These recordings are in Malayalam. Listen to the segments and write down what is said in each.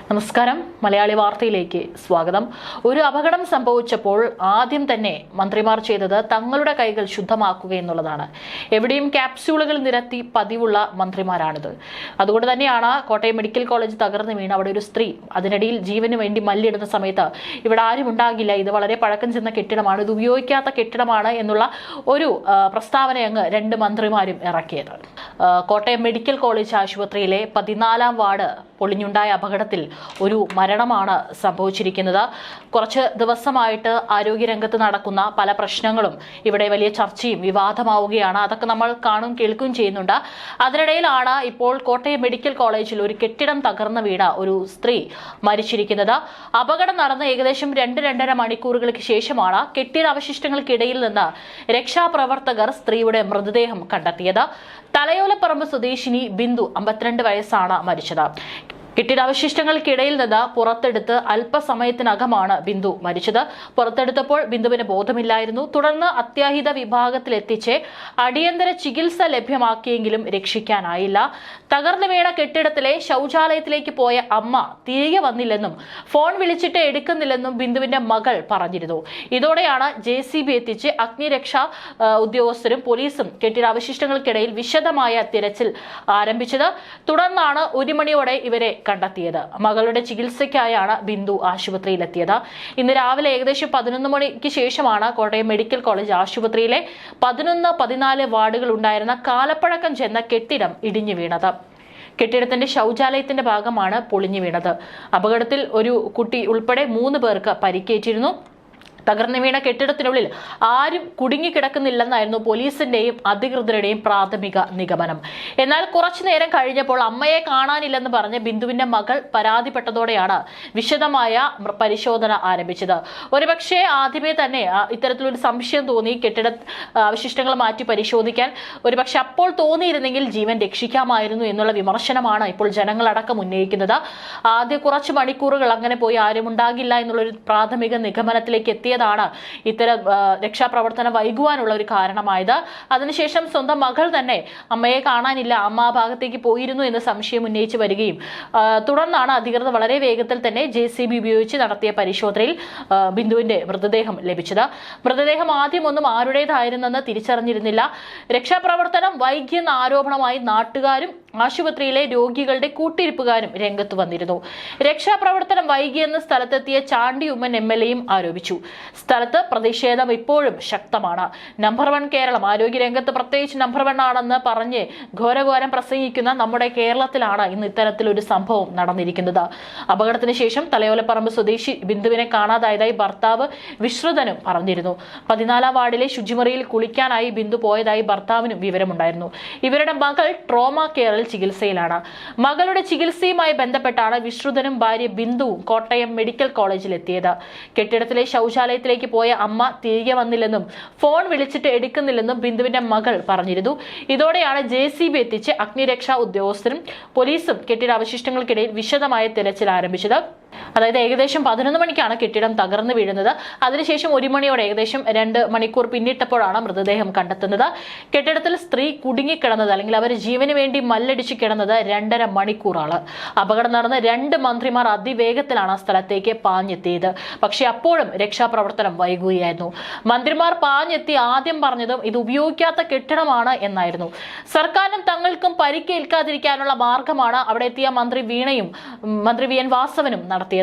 നമസ്കാരം. മലയാളി വാർത്തയിലേക്ക് സ്വാഗതം. ഒരു അപകടം സംഭവിച്ചപ്പോൾ ആദ്യം തന്നെ മന്ത്രിമാർ ചെയ്തത് തങ്ങളുടെ കൈകൾ ശുദ്ധമാക്കുക എന്നുള്ളതാണ്. എവിടെയും ക്യാപ്സ്യൂളുകൾ നിരത്തി പതിവുള്ള മന്ത്രിമാരാണിത്. അതുകൊണ്ട് തന്നെയാണ് കോട്ടയം മെഡിക്കൽ കോളേജ് തകർന്നു വീണ് അവിടെ ഒരു സ്ത്രീ അതിനിടയിൽ ജീവന് വേണ്ടി മല്ലിടുന്ന സമയത്ത് ഇവിടെ ആരും ഉണ്ടാകില്ല, ഇത് വളരെ പഴക്കം ചെന്ന കെട്ടിടമാണ്, ഇത് ഉപയോഗിക്കാത്ത കെട്ടിടമാണ് എന്നുള്ള ഒരു പ്രസ്താവന അങ്ങ് രണ്ട് മന്ത്രിമാരും ഇറക്കിയത്. കോട്ടയം മെഡിക്കൽ കോളേജ് ആശുപത്രിയിലെ 14-ാം വാർഡ് പൊളിഞ്ഞുണ്ടായ അപകടത്തിൽ ഒരു മരണമാണ് സംഭവിച്ചിരിക്കുന്നത്. കുറച്ച് ദിവസമായിട്ട് ആരോഗ്യരംഗത്ത് നടക്കുന്ന പല പ്രശ്നങ്ങളും ഇവിടെ വലിയ ചർച്ചയും വിവാദമാവുകയാണ്. അതൊക്കെ നമ്മൾ കാണും കേൾക്കുകയും ചെയ്യുന്നുണ്ട്. അതിനിടയിലാണ് ഇപ്പോൾ കോട്ടയം മെഡിക്കൽ കോളേജിൽ ഒരു കെട്ടിടം തകർന്നു വീണ ഒരു സ്ത്രീ മരിച്ചിരിക്കുന്നത്. അപകടം നടന്ന ഏകദേശം 2-2.5 മണിക്കൂറുകൾക്ക് ശേഷമാണ് കെട്ടിടാവശിഷ്ടങ്ങൾക്കിടയിൽ നിന്ന് രക്ഷാപ്രവർത്തകർ സ്ത്രീയുടെ മൃതദേഹം കണ്ടെത്തിയത്. തലയോലപ്പറമ്പ് സ്വദേശിനി ബിന്ദു 52 വയസ്സാണ് മരിച്ചത്. കെട്ടിടാവശിഷ്ടങ്ങൾക്കിടയിൽ നിന്ന് പുറത്തെടുത്ത് അല്പസമയത്തിനകമാണ് ബിന്ദു മരിച്ചത്. പുറത്തെടുത്തപ്പോൾ ബിന്ദുവിന് ബോധമില്ലായിരുന്നു. തുടർന്ന് അത്യാഹിത വിഭാഗത്തിലെത്തിച്ച് അടിയന്തര ചികിത്സ ലഭ്യമാക്കിയെങ്കിലും രക്ഷിക്കാനായില്ല. തകർന്നു വീണ കെട്ടിടത്തിലെ ശൗചാലയത്തിലേക്ക് പോയ അമ്മ തിരികെ വന്നില്ലെന്നും ഫോൺ വിളിച്ചിട്ട് എടുക്കുന്നില്ലെന്നും ബിന്ദുവിന്റെ മകൾ പറഞ്ഞിരുന്നു. ഇതോടെയാണ് JCB എത്തിച്ച് അഗ്നിരക്ഷാ ഉദ്യോഗസ്ഥരും പോലീസും കെട്ടിടാവശിഷ്ടങ്ങൾക്കിടയിൽ വിശദമായ തിരച്ചിൽ ആരംഭിച്ചത്. തുടർന്നാണ് 1 മണിയോടെ ഇവരെ കണ്ടെത്തിയത്. മകളുടെ ചികിത്സയ്ക്കായാണ് ബിന്ദു ആശുപത്രിയിലെത്തിയത്. ഇന്ന് രാവിലെ ഏകദേശം 11 മണിക്ക് ശേഷമാണ് കോട്ടയം മെഡിക്കൽ കോളേജ് ആശുപത്രിയിലെ 11-14 വാർഡുകൾ ഉണ്ടായിരുന്ന കാലപ്പഴക്കം ചെന്ന കെട്ടിടം ഇടിഞ്ഞു വീണത്. കെട്ടിടത്തിന്റെ ശൗചാലയത്തിന്റെ ഭാഗമാണ് പൊളിഞ്ഞു വീണത്. അപകടത്തിൽ ഒരു കുട്ടി ഉൾപ്പെടെ 3 പേർക്ക് പരിക്കേറ്റിരുന്നു. തകർന്നു വീണ കെട്ടിടത്തിനുള്ളിൽ ആരും കുടുങ്ങിക്കിടക്കുന്നില്ലെന്നായിരുന്നു പോലീസിന്റെയും അധികൃതരുടെയും പ്രാഥമിക നിഗമനം. എന്നാൽ കുറച്ചു നേരം കഴിഞ്ഞപ്പോൾ അമ്മയെ കാണാനില്ലെന്ന് പറഞ്ഞ് ബിന്ദുവിന്റെ മകൾ പരാതിപ്പെട്ടതോടെയാണ് വിശദമായ പരിശോധന ആരംഭിച്ചത്. ഒരുപക്ഷെ ആദ്യമേ തന്നെ ഇത്തരത്തിലൊരു സംശയം തോന്നി, കെട്ടിട അവശിഷ്ടങ്ങൾ മാറ്റി പരിശോധിക്കാൻ ഒരുപക്ഷെ അപ്പോൾ തോന്നിയിരുന്നെങ്കിൽ ജീവൻ രക്ഷിക്കാമായിരുന്നു എന്നുള്ള വിമർശനമാണ് ഇപ്പോൾ ജനങ്ങളടക്കം ഉന്നയിക്കുന്നത്. ആദ്യ കുറച്ച് മണിക്കൂറുകൾ അങ്ങനെ പോയി ആരും ഉണ്ടാകില്ല എന്നുള്ളൊരു പ്രാഥമിക നിഗമനത്തിലേക്ക് എത്തിയതാണ് ഇത്തരം രക്ഷാപ്രവർത്തനം വൈകുവാനുള്ള ഒരു കാരണമായത്. അതിനുശേഷം സ്വന്തം മകൾ തന്നെ അമ്മയെ കാണാനില്ല, അമ്മ ആ ഭാഗത്തേക്ക് പോയിരുന്നു എന്ന് സംശയം ഉന്നയിച്ച് വരികയും തുടർന്നാണ് അധികൃതർ വളരെ വേഗത്തിൽ തന്നെ JCB ഉപയോഗിച്ച് നടത്തിയ പരിശോധനയിൽ ബിന്ദുവിന്റെ മൃതദേഹം ലഭിച്ചത്. മൃതദേഹം ആദ്യമൊന്നും ആരുടേതായിരുന്നെന്ന് തിരിച്ചറിഞ്ഞിരുന്നില്ല. രക്ഷാപ്രവർത്തനം വൈകിയെന്ന ആരോപണമായി നാട്ടുകാരും ആശുപത്രിയിലെ രോഗികളുടെ കൂട്ടിരിപ്പുകാരും രംഗത്ത് വന്നിരുന്നു. രക്ഷാപ്രവർത്തനം വൈകിയെന്ന് സ്ഥലത്തെത്തിയ ചാണ്ടി ഉമ്മൻ MLAയും ആരോപിച്ചു. സ്ഥലത്ത് പ്രതിഷേധം ഇപ്പോഴും ശക്തമാണ്. നമ്പർ 1 കേരളം, ആരോഗ്യരംഗത്ത് പ്രത്യേകിച്ച് നമ്പർ 1 ആണെന്ന് പറഞ്ഞ് ഘോരഘോരം പ്രസംഗിക്കുന്ന നമ്മുടെ കേരളത്തിലാണ് ഇന്ന് ഇത്തരത്തിലൊരു സംഭവം നടന്നിരിക്കുന്നത്. അപകടത്തിന് ശേഷം തലയോലപ്പറമ്പ് സ്വദേശി ബിന്ദുവിനെ കാണാതായതായി ഭർത്താവ് വിശ്രുതനും പറഞ്ഞിരുന്നു. 14-ാം വാർഡിലെ ശുചിമുറിയിൽ കുളിക്കാനായി ബിന്ദു പോയതായി ഭർത്താവിനും വിവരമുണ്ടായിരുന്നു. ഇവരുടെ മകൾ ട്രോമ കെയറിൽ ചികിത്സയിലാണ്. മകളുടെ ചികിത്സയുമായി ബന്ധപ്പെട്ടാണ് വിശ്രുതനും ഭാര്യ ബിന്ദുവും കോട്ടയം മെഡിക്കൽ കോളേജിൽ എത്തിയത്. കെട്ടിടത്തിലെ ശൗചാലയത്തിലേക്ക് പോയ അമ്മ തിരികെ വന്നില്ലെന്നും ഫോൺ വിളിച്ചിട്ട് എടുക്കുന്നില്ലെന്നും ബിന്ദുവിന്റെ മകൾ പറഞ്ഞിരുന്നു. ഇതോടെയാണ് JCB എത്തിച്ച് അഗ്നിരക്ഷാ ഉദ്യോഗസ്ഥരും പോലീസും കെട്ടിടാവശിഷ്ടങ്ങൾക്കിടയിൽ വിശദമായ തിരച്ചിൽ ആരംഭിച്ചത്. അതായത് ഏകദേശം 11 മണിക്കാണ് കെട്ടിടം തകർന്നു വീഴുന്നത്. അതിനുശേഷം 1 മണിയോടെ ഏകദേശം 2 മണിക്കൂർ പിന്നിട്ടപ്പോഴാണ് മൃതദേഹം കണ്ടെത്തുന്നത്. കെട്ടിടത്തിൽ സ്ത്രീ കുടുങ്ങിക്കിടന്നത് അല്ലെങ്കിൽ അവർ ജീവന് വേണ്ടി മല്ലടിച്ച് കിടന്നത് 2.5 മണിക്കൂറാണ്. അപകടം നടന്ന 2 മന്ത്രിമാർ അതിവേഗത്തിലാണ് സ്ഥലത്തേക്ക് പാഞ്ഞെത്തിയത്. പക്ഷെ അപ്പോഴും രക്ഷാപ്രവർത്തനം വൈകുകയായിരുന്നു. മന്ത്രിമാർ പാഞ്ഞെത്തി ആദ്യം പറഞ്ഞതും ഇത് ഉപയോഗിക്കാത്ത കെട്ടിടമാണ് എന്നായിരുന്നു. സർക്കാരിനും തങ്ങൾക്കും പരിക്കേൽക്കാതിരിക്കാനുള്ള മാർഗമാണ് അവിടെ എത്തിയ മന്ത്രി VN വാസവനും നടത്തിയത്.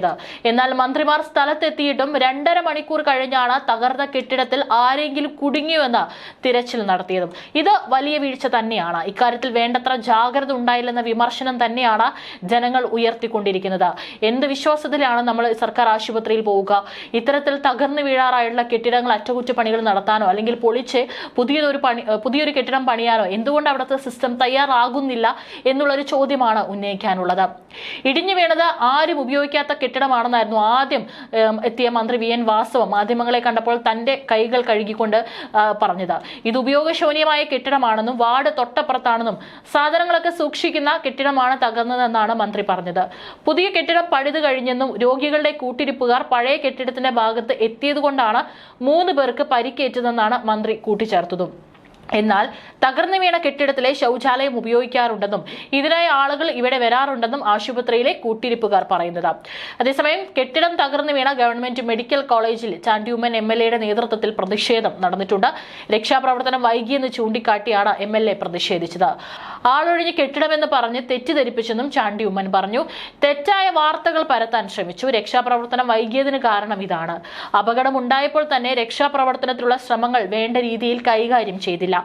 എന്നാൽ മന്ത്രിമാർ സ്ഥലത്തെത്തിയിട്ടും 2.5 മണിക്കൂർ കഴിഞ്ഞാണ് തകർന്ന കെട്ടിടത്തിൽ ആരെങ്കിലും കുടുങ്ങിയുവെന്ന് തിരച്ചിൽ നടത്തിയതും. ഇത് വലിയ വീഴ്ച തന്നെയാണ്. ഇക്കാര്യത്തിൽ വേണ്ടത്ര ജാഗ്രത ഉണ്ടായില്ലെന്ന വിമർശനം തന്നെയാണ് ജനങ്ങൾ ഉയർത്തിക്കൊണ്ടിരിക്കുന്നത്. എന്ത് വിശ്വാസത്തിലാണ് നമ്മൾ സർക്കാർ ആശുപത്രിയിൽ പോവുക? ഇത്തരത്തിൽ തകർന്നു വീഴാറായുള്ള കെട്ടിടങ്ങൾ അറ്റകുറ്റപ്പണികൾ നടത്താനോ അല്ലെങ്കിൽ പൊളിച്ച് പുതിയൊരു കെട്ടിടം പണിയാനോ എന്തുകൊണ്ട് അവിടുത്തെ സിസ്റ്റം തയ്യാറാകുന്നില്ല എന്നുള്ളൊരു ചോദ്യമാണ് ഉന്നയിക്കാനുള്ളത്. ഇടിഞ്ഞു വീണത് ആരും ഉപയോഗിക്കാത്ത കെട്ടിടമാണെന്നായിരുന്നു ആദ്യം എത്തിയ മന്ത്രി VN വാസവ മാധ്യമങ്ങളെ കണ്ടപ്പോൾ തന്റെ കൈകൾ കഴുകിക്കൊണ്ട് പറഞ്ഞത്. ഇത് ഉപയോഗശൂന്യമായ കെട്ടിടമാണെന്നും വാർഡ് തൊട്ടപ്പുറത്താണെന്നും സാധനങ്ങളൊക്കെ സൂക്ഷിക്കുന്ന കെട്ടിടമാണ് തകർന്നതെന്നാണ് മന്ത്രി പറഞ്ഞത്. പുതിയ കെട്ടിടം പണിത് കഴിഞ്ഞെന്നും രോഗികളുടെ കൂട്ടിരിപ്പുകാർ പഴയ കെട്ടിടത്തിന്റെ ഭാഗത്ത് എത്തിയതുകൊണ്ടാണ് 3 പേർക്ക് പരിക്കേറ്റതെന്നാണ് മന്ത്രി കൂട്ടിച്ചേർത്തതും. എന്നാൽ തകർന്നു വീണ കെട്ടിടത്തിലെ ശൗചാലയം ഉപയോഗിക്കാറുണ്ടെന്നും ഇതിനായി ആളുകൾ ഇവിടെ വരാറുണ്ടെന്നും ആശുപത്രിയിലെ കൂട്ടിരിപ്പുകാർ പറയുന്നത്. അതേസമയം കെട്ടിടം തകർന്നു വീണ ഗവൺമെന്റ് മെഡിക്കൽ കോളേജിൽ ചാണ്ടി ഉമ്മൻ MLA നേതൃത്വത്തിൽ പ്രതിഷേധം നടന്നിട്ടുണ്ട്. രക്ഷാപ്രവർത്തനം വൈകിയെന്ന് ചൂണ്ടിക്കാട്ടിയാണ് MLA പ്രതിഷേധിച്ചത്. ആളൊഴിഞ്ഞ് കെട്ടിടമെന്ന് പറഞ്ഞ് തെറ്റിദ്ധരിപ്പിച്ചെന്നും ചാണ്ടി ഉമ്മൻ പറഞ്ഞു. തെറ്റായ വാർത്തകൾ പരത്താൻ ശ്രമിച്ചു. രക്ഷാപ്രവർത്തനം വൈകിയതിന് കാരണം ഇതാണ്. അപകടമുണ്ടായപ്പോൾ തന്നെ രക്ഷാപ്രവർത്തനത്തിലുള്ള ശ്രമങ്ങൾ വേണ്ട രീതിയിൽ കൈകാര്യം ചെയ്തില്ല.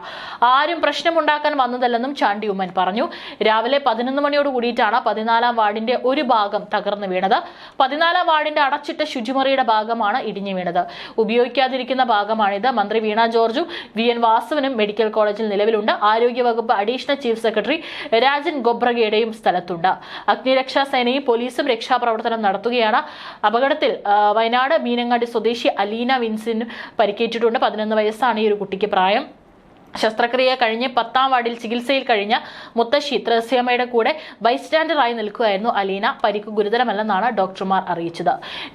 ആരും പ്രശ്നമുണ്ടാക്കാൻ വന്നതല്ലെന്നും ചാണ്ടി ഉമ്മൻ പറഞ്ഞു. രാവിലെ 11 മണിയോട് കൂടിയിട്ടാണ് 14-ാം വാർഡിന്റെ ഒരു ഭാഗം തകർന്നു വീണത്. 14-ാം വാർഡിന്റെ അടച്ചിട്ട ശുചിമുറിയുടെ ഭാഗമാണ് ഇടിഞ്ഞു വീണത്. ഉപയോഗിക്കാതിരിക്കുന്ന ഭാഗമാണിത്. മന്ത്രി വീണ ജോർജും VN വാസവനും മെഡിക്കൽ കോളേജിൽ നിലവിലുണ്ട്. ആരോഗ്യവകുപ്പ് അഡീഷണൽ ചീഫ് സെക്രട്ടറി രാജൻ ഗൊബ്രഗയുടെയും സ്ഥലത്തുണ്ട്. അഗ്നിരക്ഷാ സേനയും പോലീസും രക്ഷാപ്രവർത്തനം നടത്തുകയാണ്. അപകടത്തിൽ വയനാട് മീനങ്ങാടി സ്വദേശി അലീന വിൻസിന് പരിക്കേറ്റിട്ടുണ്ട്. 11 വയസ്സാണ് ഈ ഒരു കുട്ടിക്ക് പ്രായം. ശസ്ത്രക്രിയ കഴിഞ്ഞ് 10-ാം വാർഡിൽ ചികിത്സയിൽ കഴിഞ്ഞ മുത്തശ്ശി ത്രേസ്യാമ്മയുടെ കൂടെ ബൈസ്റ്റാൻഡറായി നിൽക്കുകയായിരുന്നു അലീന. പരിക്ക് ഗുരുതരമല്ലെന്നാണ് ഡോക്ടർമാർ അറിയിച്ചത്.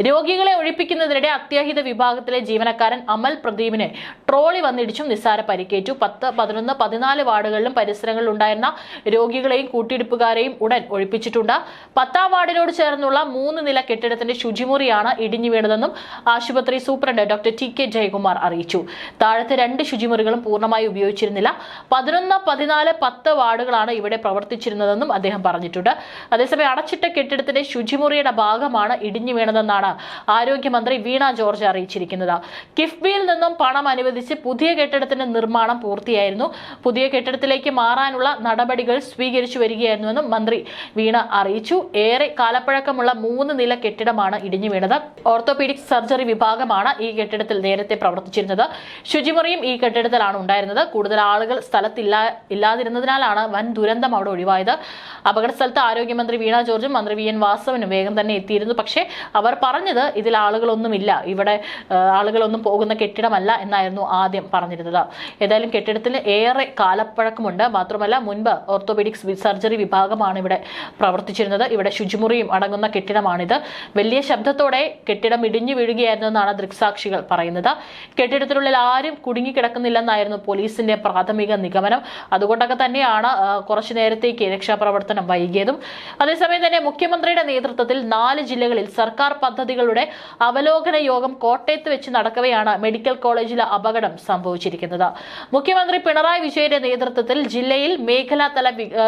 രോഗികളെ ഒഴിപ്പിക്കുന്നതിനിടെ അത്യാഹിത വിഭാഗത്തിലെ ജീവനക്കാരൻ അമൽ പ്രദീപിനെ ട്രോളി വന്നിടിച്ചും നിസ്സാര പരിക്കേറ്റു. 10, 11, 14 വാർഡുകളിലും പരിസരങ്ങളിലും ഉണ്ടായിരുന്ന രോഗികളെയും കൂട്ടിയിടിപ്പുകാരെയും ഉടൻ ഒഴിപ്പിച്ചിട്ടുണ്ട്. 10-ാം വാർഡിനോട് ചേർന്നുള്ള 3 നില കെട്ടിടത്തിന്റെ ശുചിമുറിയാണ് ഇടിഞ്ഞു വീണതെന്നും ആശുപത്രി സൂപ്രണ്ട് ഡോക്ടർ TK ജയകുമാർ അറിയിച്ചു. താഴത്തെ 2 ശുചിമുറികളും പൂർണ്ണമായി ഉപയോഗിച്ചിരുന്നില്ല. 11, 14, 10 വാർഡുകളാണ് ഇവിടെ പ്രവർത്തിച്ചിരുന്നതെന്നും അദ്ദേഹം പറഞ്ഞിട്ടുണ്ട്. അതേസമയം അടച്ചിട്ട കെട്ടിടത്തിന്റെ ശുചിമുറിയുടെ ഭാഗമാണ് ഇടിഞ്ഞു വീണതെന്നാണ് ആരോഗ്യമന്ത്രി വീണ ജോർജ് അറിയിച്ചിരിക്കുന്നത്. കിഫ്ബിയിൽ നിന്നും പണം അനുവദിച്ച് പുതിയ കെട്ടിടത്തിന്റെ നിർമ്മാണം പൂർത്തിയായിരുന്നു. പുതിയ കെട്ടിടത്തിലേക്ക് മാറാനുള്ള നടപടികൾ സ്വീകരിച്ചു വരികയായിരുന്നുവെന്നും മന്ത്രി വീണ അറിയിച്ചു. ഏറെ കാലപ്പഴക്കമുള്ള 3 നില കെട്ടിടമാണ് ഇടിഞ്ഞു വീണത്. ഓർത്തോപീഡിക് സർജറി വിഭാഗമാണ് ഈ കെട്ടിടത്തിൽ നേരത്തെ പ്രവർത്തിച്ചിരുന്നത്. ശുചിമുറിയും ഈ കെട്ടിടത്തിലാണ് ഉണ്ടായിരുന്നത്. കൂടുതൽ ആളുകൾ ഇല്ലാതിരുന്നതിനാലാണ് വൻ ദുരന്തം അവിടെ ഒഴിവായത്. അപകട സ്ഥലത്ത് ആരോഗ്യമന്ത്രി വീണ ജോർജും മന്ത്രി VN വാസവനും വേഗം തന്നെ എത്തിയിരുന്നു. പക്ഷേ അവർ പറഞ്ഞത് ഇതിൽ ആളുകളൊന്നുമില്ല, ഇവിടെ ആളുകളൊന്നും പോകുന്ന കെട്ടിടമല്ല എന്നായിരുന്നു ആദ്യം പറഞ്ഞിരുന്നത്. ഏതായാലും കെട്ടിടത്തിന് ഏറെ കാലപ്പഴക്കമുണ്ട്. മാത്രമല്ല മുൻപ് ഓർത്തോപീഡിക്സ് സർജറി വിഭാഗമാണ് ഇവിടെ പ്രവർത്തിച്ചിരുന്നത്. ഇവിടെ ശുചിമുറിയും അടങ്ങുന്ന കെട്ടിടമാണിത്. വലിയ ശബ്ദത്തോടെ കെട്ടിടം ഇടിഞ്ഞു വീഴുകയായിരുന്നു എന്നാണ് ദൃക്സാക്ഷികൾ പറയുന്നത്. കെട്ടിടത്തിനുള്ളിൽ ആരും കുടുങ്ങിക്കിടക്കുന്നില്ലെന്നായിരുന്നു പോലീസിന്റെ പ്രാഥമിക നിഗമനം. അതുകൊണ്ടൊക്കെ തന്നെയാണ് കുറച്ചു നേരത്തേക്ക് രക്ഷാപ്രവർത്തനം വൈകിയതും. അതേസമയം തന്നെ മുഖ്യമന്ത്രിയുടെ നേതൃത്വത്തിൽ 4 ജില്ലകളിൽ സർക്കാർ പദ്ധതികളുടെ അവലോകന യോഗം കോട്ടയത്ത് വെച്ച് നടക്കവെയാണ് മെഡിക്കൽ കോളേജിലെ അപകടം സംഭവിച്ചിരിക്കുന്നത്. മുഖ്യമന്ത്രി പിണറായി വിജയന്റെ നേതൃത്വത്തിൽ ജില്ലയിൽ മേഖലാതല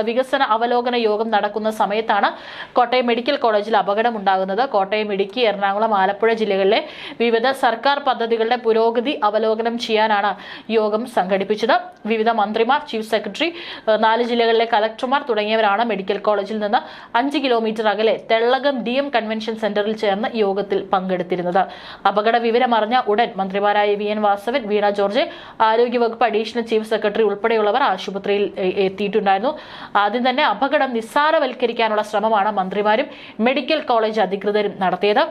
വികസന അവലോകന യോഗം നടക്കുന്ന സമയത്താണ് കോട്ടയം മെഡിക്കൽ കോളേജിൽ അപകടം ഉണ്ടാകുന്നത്. കോട്ടയം, ഇടുക്കി, എറണാകുളം, ആലപ്പുഴ ജില്ലകളിലെ വിവിധ സർക്കാർ പദ്ധതികളുടെ പുരോഗതി അവലോകനം ചെയ്യാനാണ് യോഗം സംഘടിപ്പിച്ചത്. വിവിധ മന്ത്രിമാർ, ചീഫ് സെക്രട്ടറി, 4 ജില്ലകളിലെ കലക്ടർമാർ തുടങ്ങിയവരാണ് മെഡിക്കൽ കോളേജിൽ നിന്ന് 5 കിലോമീറ്റർ അകലെ തെള്ളകം DM കൺവെൻഷൻ സെന്ററിൽ ചേർന്ന് യോഗത്തിൽ പങ്കെടുത്തിരുന്നത്. അപകട വിവരമറിഞ്ഞ ഉടൻ മന്ത്രിമാരായ VN വാസവൻ, വീണ ജോർജ്, ആരോഗ്യവകുപ്പ് അഡീഷണൽ ചീഫ് സെക്രട്ടറി ഉൾപ്പെടെയുള്ളവർ ആശുപത്രിയിൽ എത്തിയിട്ടുണ്ടായിരുന്നു. ആദ്യം തന്നെ അപകടം നിസ്സാരവൽക്കരിക്കാനുള്ള ശ്രമമാണ് മന്ത്രിമാരും മെഡിക്കൽ കോളേജ് അധികൃതരും നടത്തിയത്.